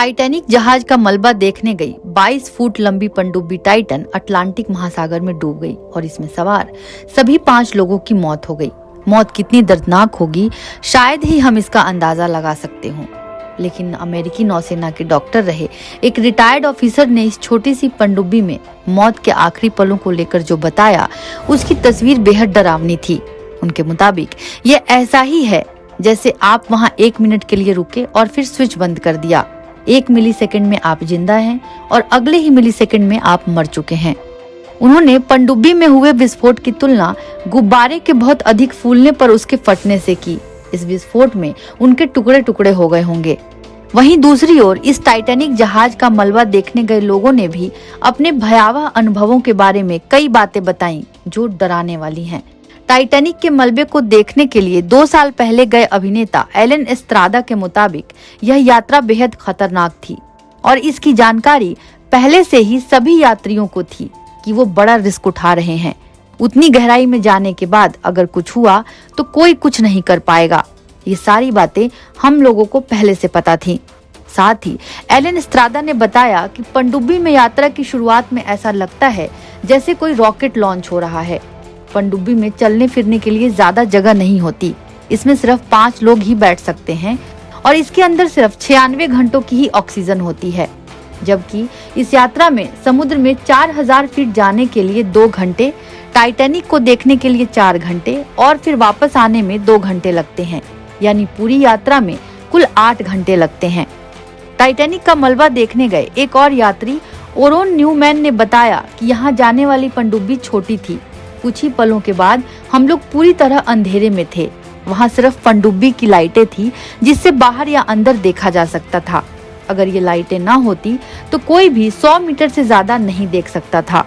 Titanic जहाज का मलबा देखने गई 22 फुट लंबी पनडुब्बी टाइटन अटलांटिक महासागर में डूब गई और इसमें सवार सभी 5 लोगों की मौत हो गई। मौत कितनी दर्दनाक होगी शायद ही हम इसका अंदाजा लगा सकते हों, लेकिन अमेरिकी नौसेना के डॉक्टर रहे एक रिटायर्ड ऑफिसर ने इस छोटी सी पनडुब्बी में मौत के आखिरी पलों को लेकर जो बताया उसकी तस्वीर बेहद डरावनी थी। उनके मुताबिक ये ऐसा ही है जैसे आप वहां 1 मिनट के लिए रुके और फिर स्विच बंद कर दिया। 1 मिलीसेकंड में आप जिंदा हैं और अगले ही मिलीसेकंड में आप मर चुके हैं। उन्होंने पनडुब्बी में हुए विस्फोट की तुलना गुब्बारे के बहुत अधिक फूलने पर उसके फटने से की। इस विस्फोट में उनके टुकड़े टुकड़े हो गए होंगे। वहीं दूसरी ओर इस टाइटैनिक जहाज का मलबा देखने गए लोगों ने भी अपने भयावह अनुभवों के बारे में कई बातें बताई जो डराने वाली हैं। टाइटैनिक के मलबे को देखने के लिए 2 साल पहले गए अभिनेता एलन एस्त्रादा के मुताबिक यह यात्रा बेहद खतरनाक थी और इसकी जानकारी पहले से ही सभी यात्रियों को थी कि वो बड़ा रिस्क उठा रहे हैं। उतनी गहराई में जाने के बाद अगर कुछ हुआ तो कोई कुछ नहीं कर पाएगा। ये सारी बातें हम लोगों को पहले से पता थी। साथ ही एलन एस्त्रादा ने बताया कि पनडुब्बी में यात्रा की शुरुआत में ऐसा लगता है जैसे कोई रॉकेट लॉन्च हो रहा है। पनडुब्बी में चलने फिरने के लिए ज्यादा जगह नहीं होती, इसमें सिर्फ 5 लोग ही बैठ सकते हैं और इसके अंदर सिर्फ 96 घंटों की ही ऑक्सीजन होती है, जबकि इस यात्रा में समुद्र में 4000 फीट जाने के लिए 2 घंटे, टाइटैनिक को देखने के लिए 4 घंटे और फिर वापस आने में 2 घंटे लगते हैं, यानी पूरी यात्रा में कुल 8 घंटे लगते हैं। टाइटैनिक का मलबा देखने गए एक और यात्री ओरोन न्यूमैन ने बताया कि यहाँ जाने वाली पनडुब्बी छोटी थी। कुछ ही पलों के बाद हम लोग पूरी तरह अंधेरे में थे। वहाँ सिर्फ पनडुब्बी की लाइटें थी जिससे बाहर या अंदर देखा जा सकता था। अगर ये लाइटें ना होती तो कोई भी 100 मीटर से ज्यादा नहीं देख सकता था।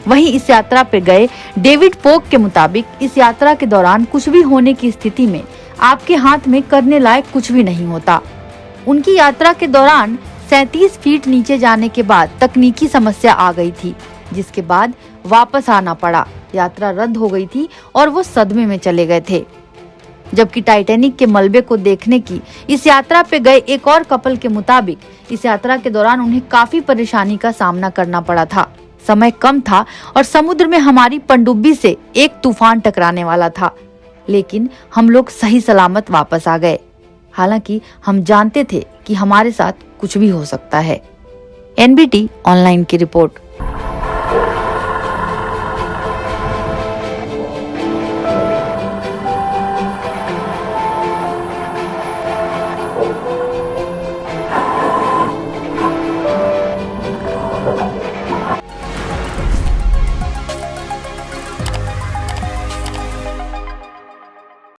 वहीं इस यात्रा पे गए डेविड पोक के मुताबिक इस यात्रा के दौरान कुछ भी होने की स्थिति में आपके हाथ में करने लायक कुछ भी नहीं होता। उनकी यात्रा के दौरान 37 फीट नीचे जाने के बाद तकनीकी समस्या आ गई थी, जिसके बाद वापस आना पड़ा। यात्रा रद्द हो गई थी और वो सदमे में चले गए थे। जबकि टाइटैनिक के मलबे को देखने की इस यात्रा पे गए एक और कपल के मुताबिक इस यात्रा के दौरान उन्हें काफी परेशानी का सामना करना पड़ा था। समय कम था और समुद्र में हमारी पनडुब्बी से एक तूफान टकराने वाला था, लेकिन हम लोग सही सलामत वापस आ गए। हालांकि हम जानते थे कि हमारे साथ कुछ भी हो सकता है। एनबीटी ऑनलाइन की रिपोर्ट।